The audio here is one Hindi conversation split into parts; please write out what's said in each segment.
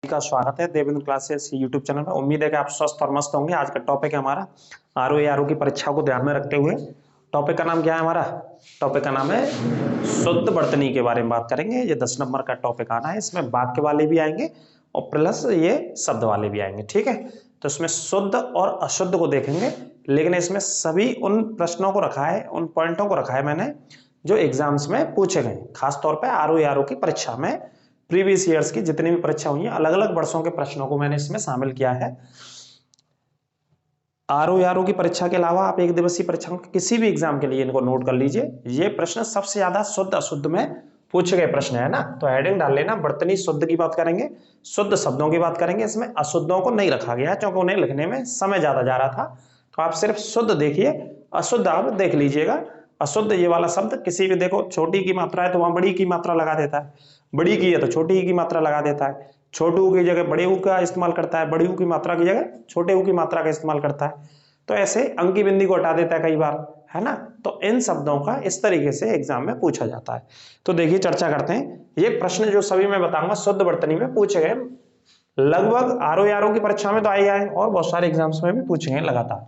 का स्वागत है देवेंद्र क्लासेस यूट्यूब चैनल में। उम्मीद है कि आप स्वस्थ और मस्त होंगे। आज का टॉपिक है हमारा आरओ की परीक्षा को ध्यान में रखते हुए। टॉपिक का नाम क्या है हमारा? टॉपिक का नाम है शुद्ध वर्तनी के बारे में बात करेंगे। ये 10 नंबर का टॉपिक आना है। इसमें वाक्य वाले भी आएंगे और प्लस ये शब्द वाले भी आएंगे, ठीक है। तो इसमें शुद्ध और अशुद्ध को देखेंगे, लेकिन इसमें सभी उन प्रश्नों को रखा है, उन पॉइंटों को रखा है मैंने जो एग्जाम्स में पूछे गए, खासतौर पर आरओ की परीक्षा में। प्रीवियस ईयर्स की जितनी भी परीक्षा हुई है, अलग अलग वर्षों के प्रश्नों को मैंने इसमें शामिल किया है। आरओ की परीक्षा के अलावा आप एक दिवसीय परीक्षा किसी भी एग्जाम के लिए इनको नोट कर लीजिए। ये प्रश्न सबसे ज्यादा शुद्ध अशुद्ध में पूछे गए प्रश्न है ना। तो हेडिंग डाल लेना, वर्तनी शुद्ध की बात करेंगे, शुद्ध शब्दों की बात करेंगे। इसमें अशुद्धों को नहीं रखा गया क्योंकि उन्हें लिखने में समय ज्यादा जा रहा था। तो आप सिर्फ शुद्ध देखिए, अशुद्ध आप देख लीजिएगा। अशुद्ध ये वाला शब्द किसी भी, देखो छोटी की मात्रा है तो वहां बड़ी की मात्रा लगा देता है, बड़ी की है तो छोटी की मात्रा लगा देता है, छोटू की जगह बड़े ऊ का इस्तेमाल करता है, बड़ी ऊ की मात्रा की जगह छोटे ऊ की मात्रा का इस्तेमाल करता है। तो ऐसे अंकी बिंदी को हटा देता है कई बार, है ना। तो इन शब्दों का इस तरीके से एग्जाम में पूछा जाता है। तो देखिए चर्चा करते हैं। ये प्रश्न जो सभी मैं बताऊंगा शुद्ध वर्तनी में पूछे गए, लगभग आरओ की परीक्षा में तो आए और बहुत सारे एग्जाम्स में भी पूछे गए लगातार।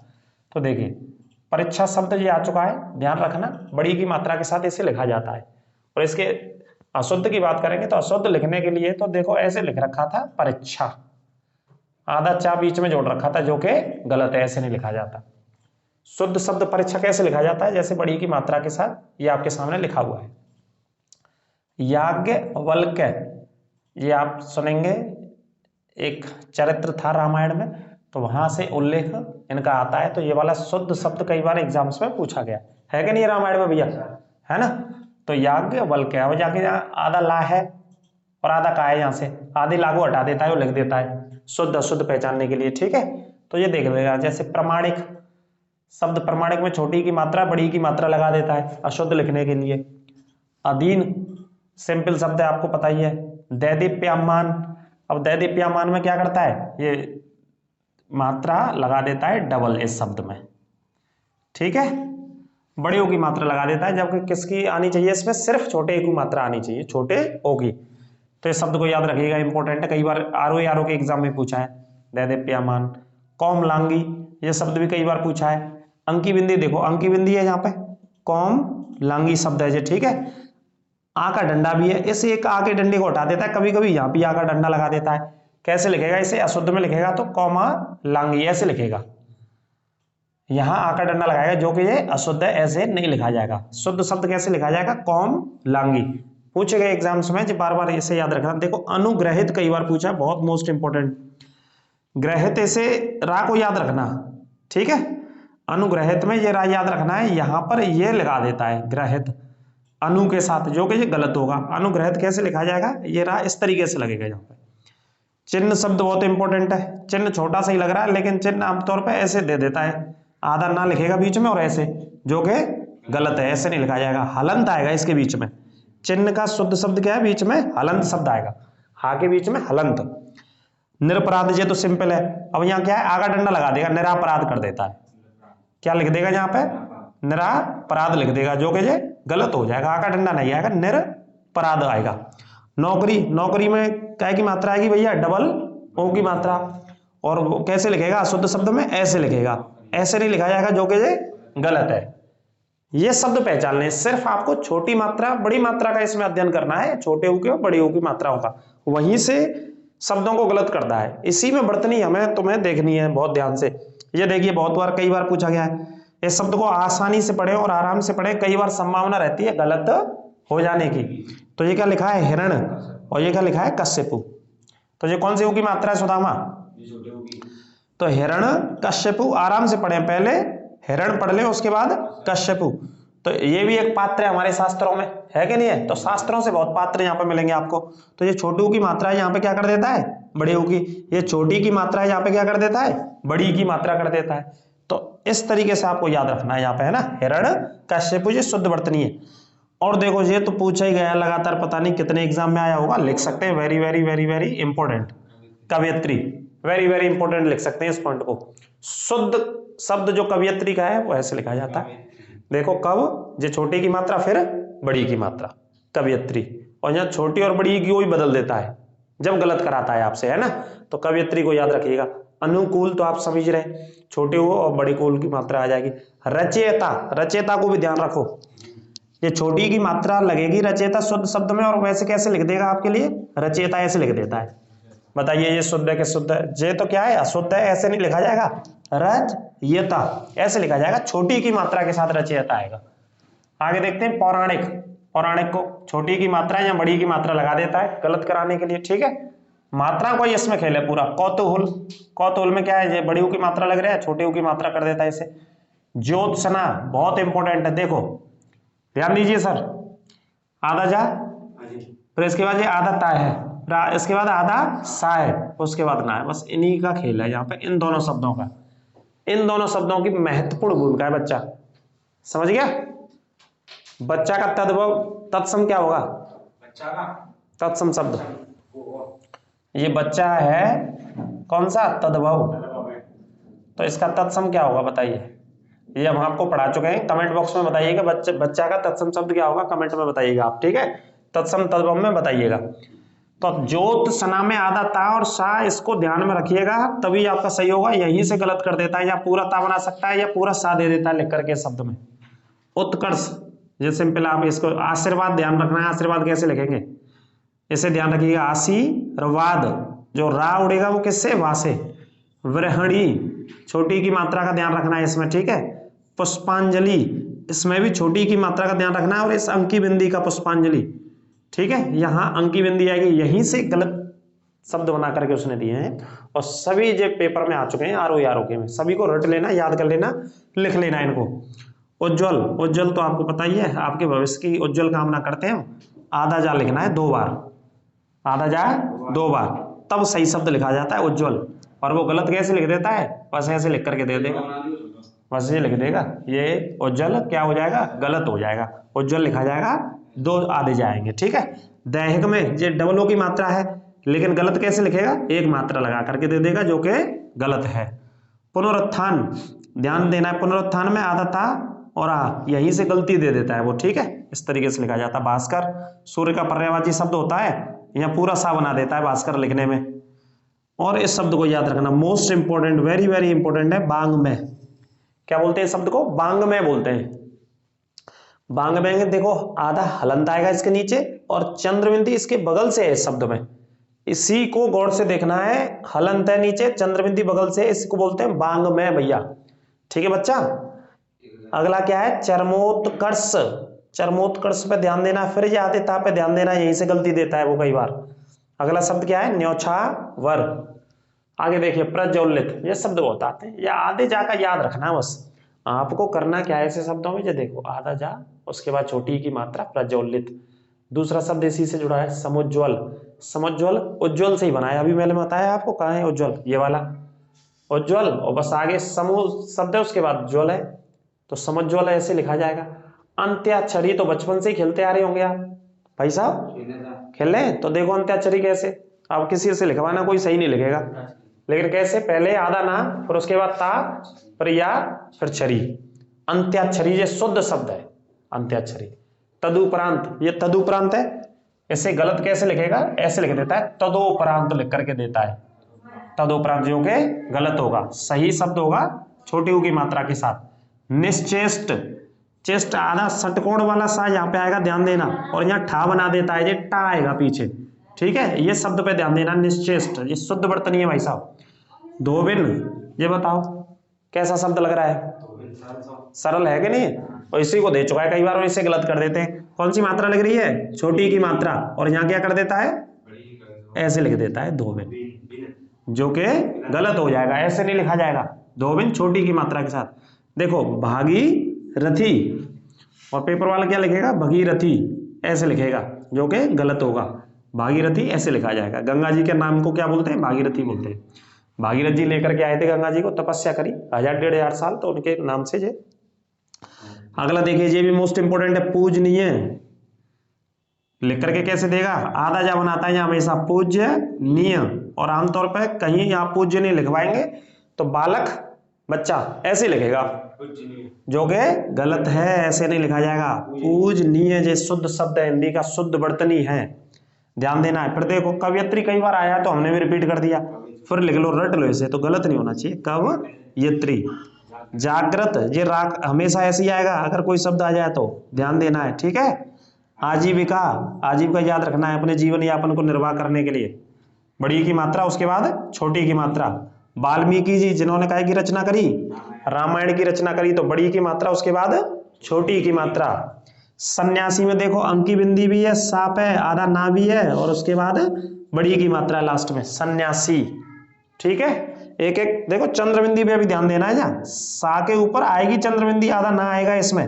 तो देखिए परीक्षा शब्द ये आ चुका है, ध्यान रखना बड़ी की मात्रा के साथ इसे लिखा जाता है। और इसके अशुद्ध की बात करेंगे तो अशुद्ध लिखने के लिए तो देखो ऐसे लिख रखा था परीक्षा, आधा चा बीच में जोड़ रखा था जो कि गलत है, ऐसे नहीं लिखा जाता। शुद्ध शब्द परीक्षा कैसे लिखा जाता है? जैसे बड़ी की मात्रा के साथ, ये आपके सामने लिखा हुआ है याज्ञवल्क्य। ये आप सुनेंगे, एक चरित्र था रामायण में, तो वहां से उल्लेख इनका आता है। तो ये वाला शुद्ध शब्द कई बार एग्जाम्स में पूछा गया है कि नहीं रामायण में भैया, है ना। तो याज्ञवल्क्य, अब जाके आधा ला है और आधा का है, यहां से आधी ला को हटा देता है और लिख देता है शुद्ध अशुद्ध पहचानने के लिए, ठीक है। तो ये देख लेगा। जैसे प्रमाणिक शब्द, प्रमाणिक में छोटी की मात्रा बड़ी की मात्रा लगा देता है अशुद्ध लिखने के लिए। अधीन सिंपल शब्द है, आपको पता ही है। दैदीप्यमान, अब दैदीप्यमान में क्या करता है, ये मात्रा लगा देता है डबल इस शब्द में, ठीक है। बड़े ओ की मात्रा लगा देता है, जबकि किसकी आनी चाहिए इसमें? सिर्फ छोटे की मात्रा आनी चाहिए, छोटे ओ की। तो इस शब्द को याद रखिएगा, इंपॉर्टेंट है, कई बार आरओ के एग्जाम में पूछा है। दैदीप्यमान। कौम लांगी, ये शब्द भी कई बार पूछा है। अंकी बिंदी, देखो अंकी बिंदी है यहाँ पे, कौम लांगी शब्द है, ठीक है। आ का डंडा भी है, इस एक आ के डंडे को हटा देता है, कभी कभी यहाँ भी आ का डंडा लगा देता है। कैसे लिखेगा इसे? अशुद्ध में लिखेगा तो कौमा लांगी ऐसे लिखेगा, यहां आ का डंडा लगाएगा जो कि ये अशुद्ध है, ऐसे नहीं लिखा जाएगा। शुद्ध शब्द कैसे लिखा जाएगा? कौम लांगी। पूछे गए एग्जाम्स में, जो बार बार इसे याद रखना। देखो अनुग्रहित कई बार पूछा है, बहुत मोस्ट इंपोर्टेंट। ग्रहित, ऐसे रा को याद रखना, ठीक है। अनुग्रहित में ये रा याद रखना है, यहां पर ये लगा देता है ग्रहित अनु के साथ, जो कि ये गलत होगा। अनुग्रहित कैसे लिखा जाएगा? ये रा इस तरीके से लगेगा यहाँ पे। चिन्ह शब्द बहुत इंपॉर्टेंट है। चिन्ह छोटा सा ही लग रहा है, लेकिन चिन्ह आमतौर पर ऐसे दे देता है, आधा ना लिखेगा बीच में और ऐसे, जो कि गलत है, ऐसे नहीं लिखा जाएगा। हलंत आएगा इसके बीच में। चिन्ह का शुद्ध शब्द क्या है? बीच में हलंत शब्द आएगा, हा के बीच में हलंत। निरपराध, ये तो सिंपल है। अब यहाँ क्या है? आगा डंडा लगा देगा, निरापराध कर देता है। क्या लिख देगा यहाँ पे? निरापराध लिख देगा, जो कि ये गलत हो जाएगा। आगा डंडा नहीं आएगा, निरपराध आएगा। नौकरी, नौकरी में क्या की मात्रा आएगी भैया? डबल ओ की मात्रा। और कैसे लिखेगा? अशुद्ध शब्द में ऐसे लिखेगा, ऐसे नहीं लिखा जाएगा, जो कि ये गलत है। ये शब्द पहचानने, सिर्फ आपको छोटी मात्रा बड़ी मात्रा का इसमें अध्ययन करना है, छोटे ऊ के और बड़े ऊ की मात्राओं का, वहीं से शब्दों को गलत करता है। इसी में वर्तनी हमें तुम्हें देखनी है बहुत ध्यान से। ये देखिए बहुत बार, कई बार पूछा गया है। इस शब्द को आसानी से पढ़े और आराम से पढ़े, कई बार संभावना रहती है गलत हो जाने की। तो ये क्या लिखा है? हिरण, और ये क्या लिखा है? कश्यपु। तो ये कौन सी ऊ की मात्रा है सुदामा? तो हिरण कश्यपु, आराम से पढ़े, पहले हिरण पढ़ ले उसके बाद कश्यपु। तो ये भी एक पात्र है हमारे शास्त्रों में, है कि नहीं है? तो शास्त्रों से बहुत पात्र यहाँ पे मिलेंगे आपको। तो ये छोटू की मात्रा है, यहाँ पे क्या कर देता है? बड़े ऊ की। ये छोटी की मात्रा है, यहाँ पे क्या कर देता है? बड़ी की मात्रा कर देता है। तो इस तरीके से आपको याद रखना है यहाँ पे, है ना। हिरण कश्यपु, ये शुद्ध वर्तनी है। और देखो ये तो पूछा ही गया लगातार, पता नहीं कितने एग्जाम में आया होगा, लिख सकते हैं। Very very very very important, कवयित्री, वेरी वेरी इंपॉर्टेंट लिख सकते हैं इस पॉइंट को। शुद्ध शब्द जो कवयित्री का है वो ऐसे लिखा जाता है। देखो कव, जो छोटी की मात्रा फिर बड़ी की मात्रा, कवयित्री। और यहाँ छोटी और बड़ी की वही बदल देता है, जब गलत कराता है आपसे, है ना। तो कवयित्री को याद रखिएगा। अनुकूल तो आप समझ रहे, छोटे हो और बड़े कूल की मात्रा आ जाएगी। रचयिता, रचयिता को भी ध्यान रखो, ये छोटी की मात्रा लगेगी रचयिता शुद्ध शब्द में, और वैसे कैसे लिख देगा आपके लिए, रचयिता ऐसे लिख देता है। बताइए ये शुद्ध है कि शुद्ध है? ये तो क्या है, अशुद्ध है, ऐसे नहीं लिखा जाएगा, रचयिता ऐसे लिखा जाएगा, छोटी की मात्रा के साथ रचयिता आएगा। आगे देखते हैं पौराणिक। पौराणिक को छोटी की मात्रा या बड़ी की मात्रा लगा देता है गलत कराने के लिए, ठीक है। मात्रा को इसमें खेल है पूरा। कौतूहल, कौतूहल में क्या है, ये बड़ी की मात्रा लग रहा है, छोटी की मात्रा कर देता है इसे। ज्योत्सना बहुत इंपॉर्टेंट है, देखो ध्यान दीजिए सर। आधा जा, फिर इसके बाद ये आधा ता है, इसके बाद आधा सा है, उसके बाद ना है। बस इन्हीं का खेल है यहाँ पे, इन दोनों शब्दों का। इन दोनों शब्दों की महत्वपूर्ण भूमिका है बच्चा, समझ गया। बच्चा का तद्भव, तत्सम क्या होगा, बच्चा का तत्सम शब्द। ये बच्चा है कौन सा, तद्भव, तो इसका तत्सम क्या होगा बताइए। ये हम आपको पढ़ा चुके हैं, कमेंट बॉक्स में बताइएगा बच्चा का तत्सम शब्द क्या होगा, कमेंट में बताइएगा आप, ठीक है। तत्सम तद्भव में बताइएगा। तो ज्योत्सना में आधा ता और सा, इसको ध्यान में रखिएगा, तभी आपका सही होगा। यहीं से गलत कर देता है, या पूरा ता बना सकता है या पूरा सा दे देता है लिख करके शब्द में। उत्कर्ष, ये सिंपल, आप इसको आशीर्वाद ध्यान रखना है। आशीर्वाद कैसे लिखेंगे, इसे ध्यान रखिएगा, आशीर्वाद, जो रा उड़ेगा वो किससे, वा से। वृहणी, छोटी की मात्रा का ध्यान रखना है इसमें, ठीक है। पुष्पांजलि, इसमें भी छोटी की मात्रा का ध्यान रखना है, और इस अंकी बिंदी का पुष्पांजलि, ठीक है। यहाँ अंकी बिंदी आएगी, यहीं से गलत शब्द बना करके उसने दिए हैं, और सभी जो पेपर में आ चुके हैं आरओ के में, सभी को रट लेना, याद कर लेना, लिख लेना इनको। उज्ज्वल, उज्ज्वल तो आपको पता ही है, आपके भविष्य की उज्ज्वल कामना करते हैं। आधा जा लिखना है 2 बार, आधा जा 2 बार, तब सही शब्द लिखा जाता है उज्ज्वल। और वो गलत कैसे लिख देता है, बस ऐसे लिख करके दे देगा, बस ये लिख देगा, ये उज्ज्वल क्या हो जाएगा, गलत हो जाएगा। उज्ज्वल लिखा जाएगा 2 आधे जाएंगे, ठीक है। दैहिक में ये डबल ओ की मात्रा है, लेकिन गलत कैसे लिखेगा, 1 मात्रा लगा करके दे देगा, जो कि गलत है। पुनरुत्थान, ध्यान देना है, पुनरुत्थान में आधा था और यहीं से गलती दे देता है वो, ठीक है। इस तरीके से लिखा जाता है। भास्कर, सूर्य का पर्यायवाची शब्द होता है, यहाँ पूरा सा बना देता है भास्कर लिखने में। और इस शब्द को याद रखना, most important, very very important है, बांग में। क्या बोलते हैं शब्द को, बांग में बोलते हैं। बांग में देखो, आधा हलंत आएगा इसके नीचे और चंद्रबिंदी इसके बगल से है इस शब्द में, इसी को गौर से देखना है। हलंत है नीचे, चंद्रबिंदी बगल से, इसको बोलते हैं बांग में भैया, ठीक है बच्चा। अगला क्या है, चरमोत्कर्ष। चरमोत्कर्ष पे ध्यान देना, फिर ये आधे ता पे ध्यान देना, यहीं से गलती देता है वो कई बार। अगला शब्द क्या है, न्योछावर। आगे देखिए प्रज्वलित, ये शब्द बहुत आते हैं, ये आधे जा का याद रखना बस। आपको करना क्या है ऐसे शब्दों में, ये देखो आधा जा, उसके बाद छोटी की मात्रा प्रज्वलित। दूसरा शब्द इसी से जुड़ा है, समुज्ज्वल। समुज्ज्वल उज्ज्वल से ही बनाया, अभी मैंने बताया आपको, कहाँ है उज्ज्वल, ये वाला उज्ज्वल, और बस आगे समूह शब्द है, उसके बाद ज्वल है, तो समुज्ज्वल ऐसे लिखा जाएगा। अंत्याक्षरी तो बचपन से ही खेलते आ रहे होंगे आप भाई साहब, खेल रहे हैं, तो देखो अंत्याक्षरी कैसे, अब किसी से लिखवाना, कोई सही नहीं लिखेगा, लेकिन कैसे, पहले आधा ना, फिर उसके बाद ता, फिर या, फिर छरी। अंत्याक्षरी ये शुद्ध शब्द है, अंत्याक्षरी। तदुपरांत, ये तदुपरांत है, इसे गलत कैसे लिखेगा, ऐसे लिख देता है, तदोपरांत लिख करके देता है, तदोपरांत, जो कि गलत होगा। सही शब्द होगा छोटी ऊ की मात्रा के साथ। निश्चेष्ट, चेस्ट आधा षटकोण वाला सा यहाँ पे आएगा, ध्यान देना, और यहाँ ठा बना देता है, ये टा आएगा पीछे, ठीक है। ये शब्द पे ध्यान देना, निश्चेष्ट, ये शुद्ध वर्तनी है भाई साहब। धोबिन, ये बताओ कैसा शब्द लग रहा है, सरल है कि नहीं, और इसी को दे चुका है कई बार, और इसे गलत कर देते हैं। कौन सी मात्रा लग रही है, छोटी की मात्रा, और यहाँ क्या कर देता है, ऐसे लिख देता है धोबिन, जो कि गलत हो जाएगा, ऐसे नहीं लिखा जाएगा, धोबिन छोटी की मात्रा के साथ। देखो भागीरथी, और पेपर वाला क्या लिखेगा, भगीरथी ऐसे लिखेगा, जो कि गलत होगा। भागीरथी ऐसे लिखा जाएगा। गंगा जी के नाम को क्या बोलते हैं, भागीरथी बोलते हैं। भागीरथ जी लेकर के आए थे गंगा जी को, तपस्या करी 1000-1500 साल, तो उनके नाम से जे। अगला देखिए, ये भी मोस्ट इंपोर्टेंट है, पूजनीय। लिख करके कैसे देगा, आधा जा बनाता है यहाँ हमेशा, पूज्यनीय, और आमतौर पर कहीं आप पूज्य नहीं लिखवाएंगे तो बालक, बच्चा ऐसे लिखेगा, जो कि गलत है, ऐसे नहीं लिखा जाएगा। पूजनीय जो शुद्ध शब्द है, हिंदी का शुद्ध वर्तनी है। ध्यान देना है। फिर देखो कवयत्री कई बार आया तो हमने भी रिपीट कर दिया, फिर लिख लो, रट लो इसे, तो गलत नहीं होना चाहिए। कवयत्री। जागृत, ये राग हमेशा ऐसे ही आएगा अगर कोई शब्द आ जाए तो, ध्यान देना है, ठीक है। आजीविका, आजीविका याद रखना है, अपने जीवन यापन को निर्वाह करने के लिए। बड़ी की मात्रा, उसके बाद छोटी की मात्रा। वाल्मीकि जी जिन्होंने काय की रचना करी, रामायण की रचना करी, तो बड़ी की मात्रा उसके बाद छोटी की मात्रा। सन्यासी में देखो अंकी बिंदी भी है, साप है, आधा ना भी है, और उसके बाद बड़ी की मात्रा लास्ट में, सन्यासी, ठीक है। एक एक देखो, चंद्रबिंदी पे भी ध्यान देना है, जहाँ सा के ऊपर आएगी चंद्रबिंदी, आधा ना आएगा इसमें,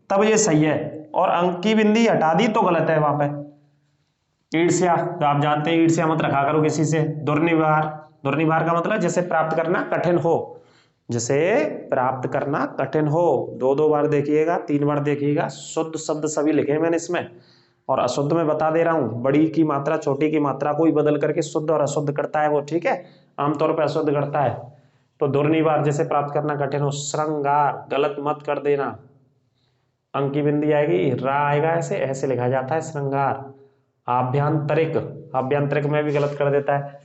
तब ये सही है, और अंकी बिंदी हटा दी तो गलत है वहां पे। ईर्ष्या, तो आप जानते हैं ईर्ष्या मत रखा करो किसी से। दुर्निवार, दुर्निवार का मतलब जैसे प्राप्त करना कठिन हो, जैसे प्राप्त करना कठिन हो। दो दो बार देखिएगा, 3 बार देखिएगा, शुद्ध शब्द सभी लिखे मैंने इसमें, और अशुद्ध में बता दे रहा हूं। बड़ी की मात्रा छोटी की मात्रा को ही बदल करके शुद्ध और अशुद्ध करता है वो, ठीक है, आमतौर पर अशुद्ध करता है। तो दुर्निवार जैसे प्राप्त करना कठिन हो। श्रृंगार गलत मत कर देना, अंकी बिंदी आएगी, रा आएगा, ऐसे ऐसे लिखा जाता है श्रृंगार। आभ्यंतरिक, आभ्यंतरिक में भी गलत कर देता है।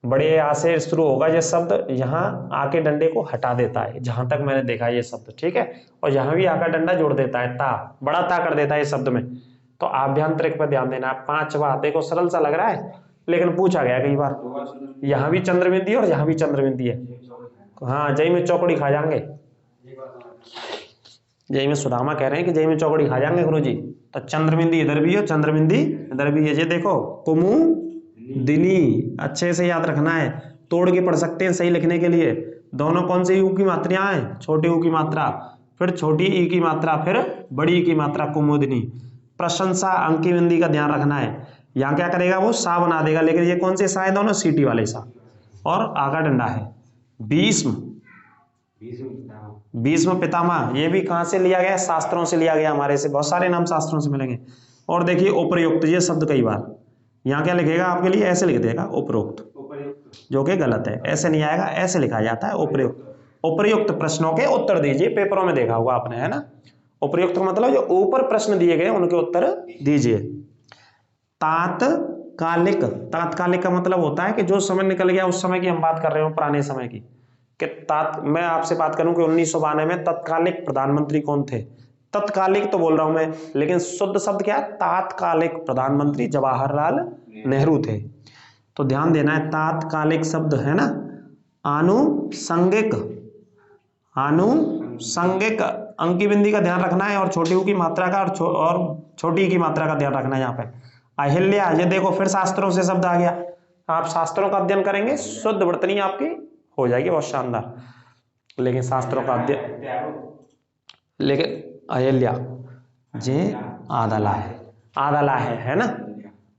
बड़े आ से शुरू होगा ये शब्द, यहाँ आके डंडे को हटा देता है, जहां तक मैंने देखा ये शब्द, ठीक है, और यहाँ भी आकर डंडा जोड़ देता है, ता, बड़ा ता कर देता है ये शब्द में। तो आभ्यंतरिक पर ध्यान देना है। 5वां, देखो सरल सा लग रहा है लेकिन पूछा गया कई बार, यहाँ भी चंद्रबिंदी और यहाँ भी चंद्रबिंदी है। हाँ, जय में चौकड़ी खा जाएंगे, जय में सुदामा कह रहे हैं कि जय में चौकड़ी खा जाएंगे गुरु जी। तो चंद्रबिंदी इधर भी है, चंद्रबिंदी इधर भी है, ये देखो कुमुदिनी, अच्छे से याद रखना है, तोड़ के पढ़ सकते हैं सही लिखने के लिए। दोनों कौन सी यू की मात्राएं हैं, छोटी यू की मात्रा, फिर छोटी ई की मात्रा, फिर बड़ी ई की मात्रा, कुमुदिनी। प्रशंसा, अंकी बिंदी का ध्यान रखना है, यहाँ क्या करेगा वो सा बना देगा, लेकिन ये कौन से सा है, दोनों सीटी वाले सा, और आगा डंडा है। भीष्म, भीष्म पितामह, ये भी कहां से लिया गया, शास्त्रों से लिया गया, हमारे से बहुत सारे नाम शास्त्रों से मिलेंगे। और देखिए उपयुक्त, ये शब्द कई बार यहाँ क्या लिखेगा आपके लिए, ऐसे लिख देगा उपरोक्त, जो कि गलत है, ऐसे नहीं आएगा, ऐसे लिखा जाता है उपयुक्त। उपयुक्त प्रश्नों के उत्तर दीजिए, पेपरों में देखा होगा आपने, है ना। उपयुक्त का मतलब जो ऊपर प्रश्न दिए गए उनके उत्तर दीजिए। तात्कालिक, तात्कालिक का मतलब होता है कि जो समय निकल गया, उस समय की हम बात कर रहे हो, पुराने समय की, कि मैं आपसे बात करूं कि 1992 में तत्कालिक प्रधानमंत्री कौन थे, तत्कालिक तो बोल रहा हूं मैं, लेकिन शुद्ध शब्द क्या है, तात्कालिक प्रधानमंत्री जवाहरलाल नेहरू थे। तो ध्यान देना है, तात्कालिक शब्द है ना। आनुषंगिक, आनुषंगिक, अंकी बिंदी का ध्यान रखना है, और छोटी की मात्रा का, और छोटी की मात्रा का ध्यान रखना है यहाँ पे। अहिल्या, ये देखो फिर शास्त्रों से शब्द आ गया, आप शास्त्रों का अध्ययन करेंगे, शुद्ध वर्तनी आपकी हो जाएगी, बहुत शानदार। लेकिन शास्त्रों का अध्ययन, लेकिन अहिल्या जे आदला है, आदला है ना।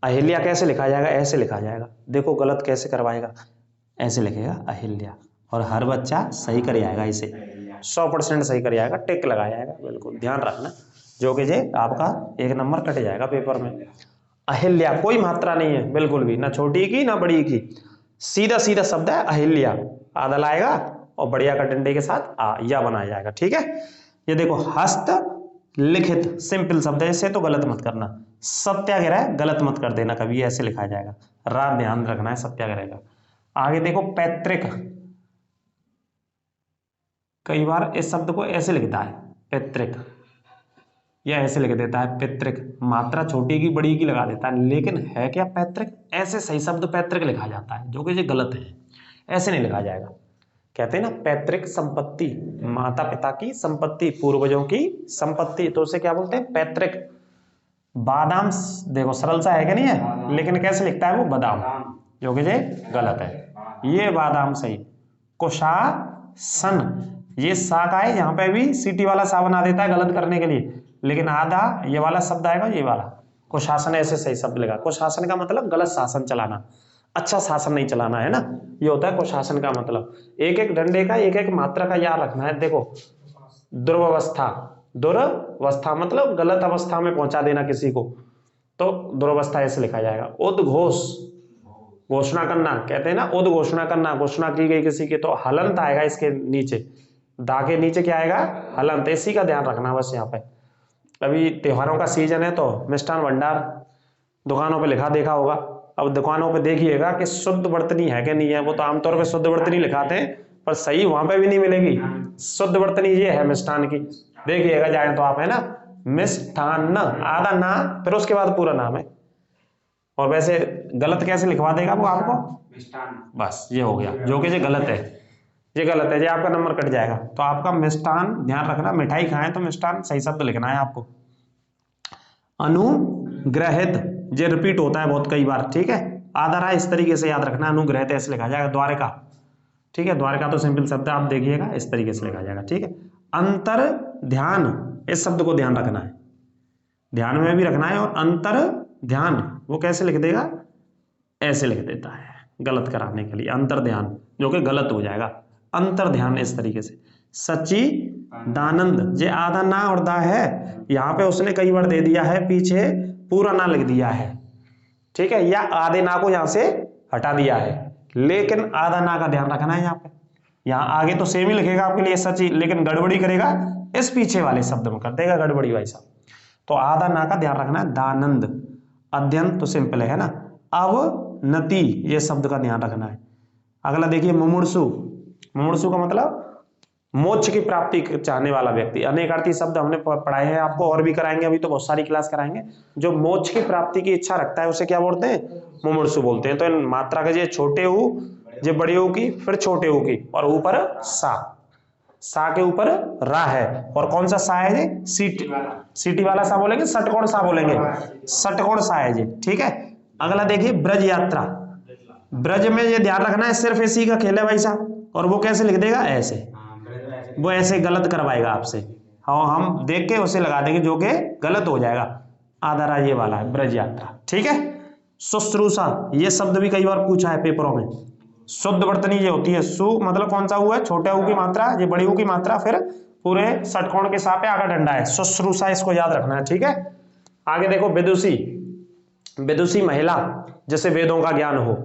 अहिल्या कैसे लिखा जाएगा, ऐसे लिखा जाएगा, देखो गलत कैसे करवाएगा, ऐसे लिखेगा अहिल्या, और हर बच्चा सही कर जाएगा, इसे 100% सही कर जाएगा, टिक लगा जाएगा, बिल्कुल ध्यान रखना, जो कि जे आपका 1 नंबर कट जाएगा पेपर में। अहिल्या कोई मात्रा नहीं है बिल्कुल भी, ना छोटी की ना बड़ी की, सीधा सीधा शब्द है अहिल्या, आदल आएगा और बढ़िया का डंडे के साथ या बनाया जाएगा, ठीक है। ये देखो हस्त लिखित, सिंपल शब्द है, इसे तो गलत मत करना। सत्याग्रह गलत मत कर देना कभी, ऐसे लिखा जाएगा, रा ध्यान रखना है सत्याग्रह का। आगे देखो पैतृक, कई बार इस शब्द को ऐसे लिखता है पैतृक, या ऐसे लिख देता है पैतृक, मात्रा छोटी की बड़ी की लगा देता है, लेकिन है क्या पैतृक, ऐसे सही शब्द पैतृक लिखा जाता है, जो कि ये गलत है, ऐसे नहीं लिखा जाएगा। कहते हैं ना पैतृक संपत्ति, माता पिता की संपत्ति, पूर्वजों की संपत्ति, तो उसे क्या बोलते हैं, पैतृक। बादाम, देखो सरल सा है क्या नहीं है, लेकिन कैसे लिखता है वो, बादाम, जो कि ये गलत है, ये बादाम सही। कुशासन, ये सा का है, यहाँ पे भी सीटी वाला सा बना देता है गलत करने के लिए, लेकिन आधा ये वाला शब्द आएगा, ये वाला कुशासन, ऐसे सही शब्द लगा। कुशासन का मतलब गलत शासन चलाना, अच्छा शासन नहीं चलाना, है ना, ये होता है कुशासन का मतलब। एक एक डंडे का एक एक मात्रा का याद रखना है। देखो दुर्व्यवस्था, दुर्वस्था मतलब गलत अवस्था में पहुंचा देना किसी को, तो दुर्वस्था ऐसे लिखा जाएगा। उद्घोष, घोषणा करना, कहते हैं ना उद्घोषणा करना, घोषणा की गई किसी की, तो हलंत आएगा इसके नीचे, दा के नीचे क्या आएगा, हलंत, इसी का ध्यान रखना बस। यहाँ पे अभी त्योहारों का सीजन है तो मिष्ठान भंडार, दुकानों पे लिखा देखा होगा। अब दुकानों पे देखिएगा कि शुद्ध वर्तनी है कि नहीं है, वो तो आमतौर पे शुद्ध वर्तनी लिखाते हैं, पर सही वहां पे भी नहीं मिलेगी। शुद्ध वर्तनी ये है मिष्ठान की, देखिएगा जाए तो आप, है ना, मिष्ठान, आधा ना फिर उसके बाद पूरा नाम है। और वैसे गलत कैसे लिखवा देगा वो आपको, बस ये हो गया, जो कि ये गलत है, ये गलत है, ये आपका नंबर कट जाएगा। तो आपका मिष्ठान ध्यान रखना, मिठाई खाएं तो मिष्ठान सही शब्द लिखना है आपको। अनुग्रहित, ये रिपीट होता है बहुत कई बार, ठीक है। आदरा इस तरीके से याद रखना, अनुग्रहित ऐसे लिखा जाएगा। द्वारका, ठीक है, द्वारका तो सिंपल शब्द है, आप देखिएगा इस तरीके से लिखा जाएगा, ठीक है। अंतर ध्यान, इस शब्द को ध्यान रखना है, ध्यान में भी रखना है। और अंतर ध्यान वो कैसे लिख देगा, ऐसे लिख देता है गलत कराने के लिए, अंतर ध्यान, जो कि गलत हो जाएगा, अंतर ध्यान इस तरीके से। सच्चिदानंद, ये आधा ना और दा है, यहाँ पे उसने कई बार दे दिया है, पीछे पूरा ना लिख दिया है, ठीक है, या आधे ना को यहाँ से हटा दिया है, लेकिन आधा ना का ध्यान रखना है। यहाँ पे, यहाँ आगे तो सेम ही लिखेगा आपके लिए सच्ची, लेकिन गड़बड़ी करेगा इस पीछे वाले शब्द में, कर देगा गड़बड़ी भाई साहब। तो आधा ना का ध्यान रखना है। दानंद, अध्ययन तो सिंपल है ना। अवनति, ये शब्द का ध्यान रखना है। अगला देखिए मुमुर्सु, मुमुर्सु का मतलब मोक्ष की प्राप्ति चाहने वाला व्यक्ति। अनेकार्थी शब्द हमने पढ़ाए हैं आपको, और भी कराएंगे, अभी तो बहुत सारी क्लास कराएंगे। जो मोक्ष की प्राप्ति की इच्छा रखता है उसे क्या बोलते हैं, मुमुर्सु बोलते हैं। तो इन मात्रा का ये छोटे ऊ, ये बड़े ऊ की, फिर छोटे ऊ की, और ऊपर सा, सा के ऊपर रा है। और कौन सा सा है ये, सीटी वाला सा बोलेंगे, षटकोण सा बोलेंगे, षटकोण सा है ये, ठीक है। अगला देखिए ब्रज यात्रा, ब्रज में ये ध्यान रखना है, सिर्फ इसी का खेल है भाई साहब। और वो कैसे लिख देगा, ऐसे, वो ऐसे गलत करवाएगा आपसे, हाँ, हम देख के उसे लगा देंगे, जो कि गलत हो जाएगा। आधारा ये वाला है ब्रज यात्रा, ठीक है। शुश्रूषा, ये शब्द भी कई बार पूछा है पेपरों में। शुद्ध वर्तनी ये होती है, सु मतलब कौन सा हुआ है, छोटे ऊ की मात्रा, ये बड़ी ऊ की मात्रा, फिर पूरे षटकोण के साथ आगा डंडा है, शुश्रूषा, इसको याद रखना है, ठीक है। आगे देखो विदुषी, विदुषी महिला, जैसे वेदों का ज्ञान हो,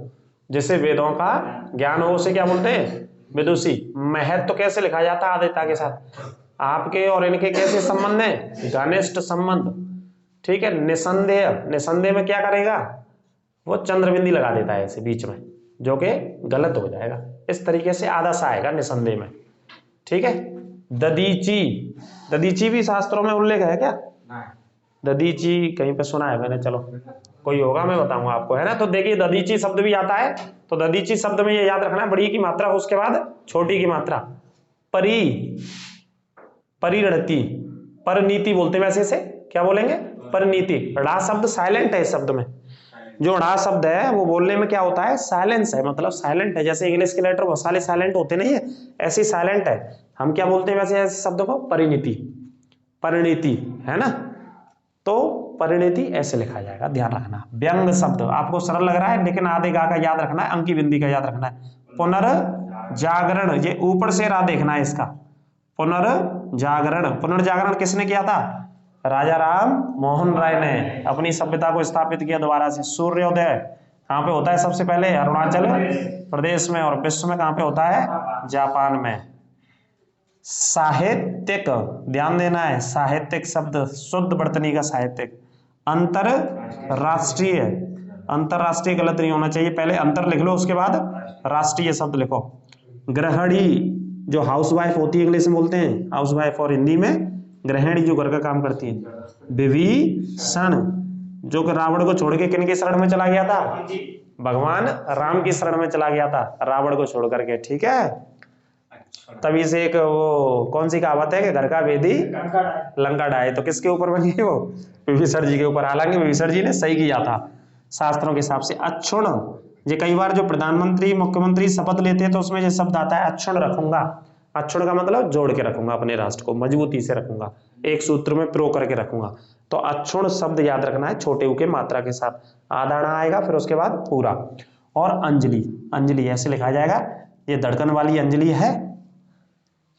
जैसे वेदों का ज्ञान हो, उसे क्या बोलते हैं, विदुषी। महत्व तो कैसे लिखा जाता है, आदिता के साथ। आपके और इनके कैसे संबंध है, घनिष्ठ संबंध, ठीक है। निसंदेह, निसंदेह में क्या करेगा, वो चंद्रबिंदी लगा देता है ऐसे बीच में, जो कि गलत हो जाएगा। इस तरीके से आधा सा आएगा निसंदेह में, ठीक है। ददीची, ददीची भी शास्त्रों में उल्लेख है क्या, ददीची कहीं पे सुना है मैंने, चलो कोई होगा मैं बताऊंगा आपको, है ना। तो देखिए ददीची शब्द भी आता है, तो ददीची शब्द में ये याद रखना है, बड़ी की मात्रा उसके बाद छोटी की मात्रा। परी, परिणति, परनीति बोलते हैं वैसे, से क्या बोलेंगे, परनीति। ड़ा शब्द साइलेंट है इस शब्द में, जो ड़ा शब्द है वो बोलने में क्या होता है, साइलेंस है, मतलब साइलेंट है। जैसे इंग्लिश के लेटर बहुत सारे साइलेंट होते नहीं है, ऐसी साइलेंट है। हम क्या बोलते हैं वैसे ऐसे शब्द को, परिणति, परिणति, है ना। तो परिणति ऐसे लिखा जाएगा, ध्यान रखना। व्यंग शब्द आपको सरल लग रहा है, लेकिन आधे गा का याद रखना है, अंकी बिंदी का याद रखना है। पुनर्जागरण, ये ऊपर से रा देखना है इसका, पुनर्जागरण। पुनर्जागरण किसने किया था, राजा राम मोहन राय ने अपनी सभ्यता को स्थापित किया दोबारा से। सूर्योदय कहाँ पे होता है सबसे पहले, अरुणाचल प्रदेश में, और विश्व में कहाँ पे होता है, जापान में। साहित्यिक, ध्यान देना है, साहित्यिक शब्द शुद्ध वर्तनी का साहित्यिक। अंतरराष्ट्रीय, अंतरराष्ट्रीय गलत नहीं होना चाहिए, पहले अंतर लिख लो उसके बाद राष्ट्रीय शब्द लिखो। गृहिणी, जो हाउसवाइफ होती है, इंग्लिश में बोलते हैं हाउसवाइफ, और हिंदी में गृहिणी, जो घर का काम करती है। विभीषण, जो कि रावण को छोड़ के किन की शरण में चला गया था, भगवान राम की शरण में चला गया था, रावण को छोड़ करके, ठीक है। तभी से एक वो कौन सी कहावत है कि घर का वेदी लंका ढाए, तो किसके ऊपर बनी है वो, विभीषण जी के ऊपर। हालांकि विभीषण जी ने सही किया था शास्त्रों के हिसाब से। अच्छुण, ये कई बार जो प्रधानमंत्री मुख्यमंत्री शपथ लेते हैं तो उसमें ये शब्द आता है, अच्छुण रखूंगा। अच्छुण का मतलब जोड़ के रखूंगा, अपने राष्ट्र को मजबूती से रखूंगा, एक सूत्र में प्रो करके रखूंगा। तो अच्छुण शब्द याद रखना है, छोटे ऊ के मात्रा के साथ, आधा णा आएगा, फिर उसके बाद पूरा। और अंजलि, अंजलि ऐसे लिखा जाएगा, ये धड़कन वाली अंजलि है।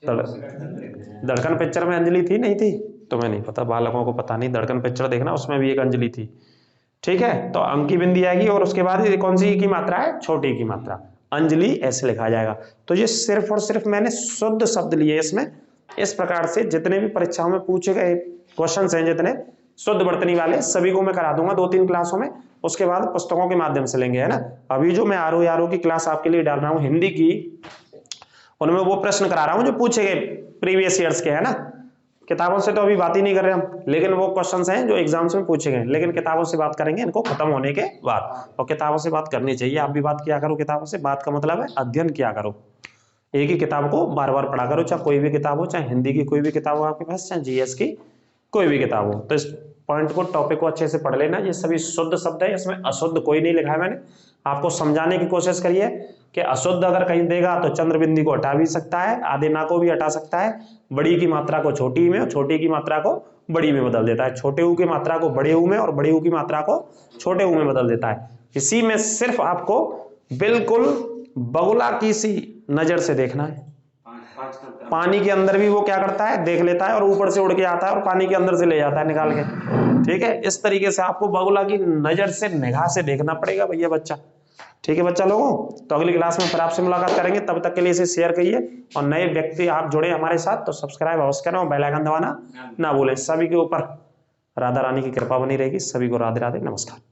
धड़कन पिक्चर में अंजलि थी नहीं थी, तुम्हें नहीं पता, बालकों को पता नहीं, धड़कन पिक्चर देखना, उसमें भी एक अंजलि थी, ठीक है। तो अंकी बिंदी आएगी, और उसके बाद ये कौन सी की मात्रा है, छोटी की मात्रा, अंजलि ऐसे लिखा जाएगा। तो ये सिर्फ और सिर्फ मैंने शुद्ध शब्द लिए इसमें। इस प्रकार से जितने भी परीक्षाओं में पूछे गए क्वेश्चन हैं, जितने शुद्ध वर्तनी वाले सभी को मैं करा दूंगा 2-3 क्लासों में, उसके बाद पुस्तकों के माध्यम से लेंगे, है ना। अभी जो मैं आरओ की क्लास आपके लिए डाल रहा हूँ हिंदी की, उनमें वो प्रश्न करा रहा हूँ जो पूछे गए प्रीवियस ईयर्स के, है ना। किताबों से तो अभी बात ही नहीं कर रहे हम, लेकिन वो क्वेश्चंस हैं जो एग्जाम्स में पूछे गए, लेकिन किताबों से बात करेंगे इनको खत्म होने के बाद। और किताबों से बात करनी चाहिए, आप भी बात किया करो किताबों से। बात का मतलब है अध्ययन किया करो, एक ही किताब को बार बार पढ़ा करो, चाहे कोई भी किताब हो, चाहे हिंदी की कोई भी किताब हो आपके पास, चाहे जीएस की कोई भी किताब हो। तो इस पॉइंट को, टॉपिक को अच्छे से पढ़ लेना। ये सभी शुद्ध शब्द है, इसमें अशुद्ध कोई नहीं लिखा है मैंने। आपको समझाने की कोशिश करिए कि अशुद्ध अगर कहीं देगा तो चंद्र बिंदी को हटा भी सकता है, आधे ना को भी हटा सकता है, बड़ी की मात्रा को छोटी में और छोटी की मात्रा को बड़ी में बदल देता है, छोटे ऊ की मात्रा को बड़े ऊ में और बड़े ऊ की मात्रा को छोटे ऊ में बदल देता है। इसी में सिर्फ आपको बिल्कुल बगुला की सी नजर से देखना है। पानी के अंदर भी वो क्या करता है, देख लेता है और ऊपर से उड़ के आता है और पानी के अंदर से ले जाता है निकाल के, ठीक है। इस तरीके से आपको बगुला की नजर से, निगाह से देखना पड़ेगा भैया बच्चा, ठीक है बच्चा लोगों। तो अगली क्लास में फिर आपसे मुलाकात करेंगे, तब तक के लिए इसे शेयर करिए और नए व्यक्ति आप जुड़े हमारे साथ तो सब्सक्राइब अवश्य करें और बेल आइकन दबाना ना भूलें। सभी के ऊपर राधा रानी की कृपा बनी रहेगी। सभी को राधे राधे, नमस्कार।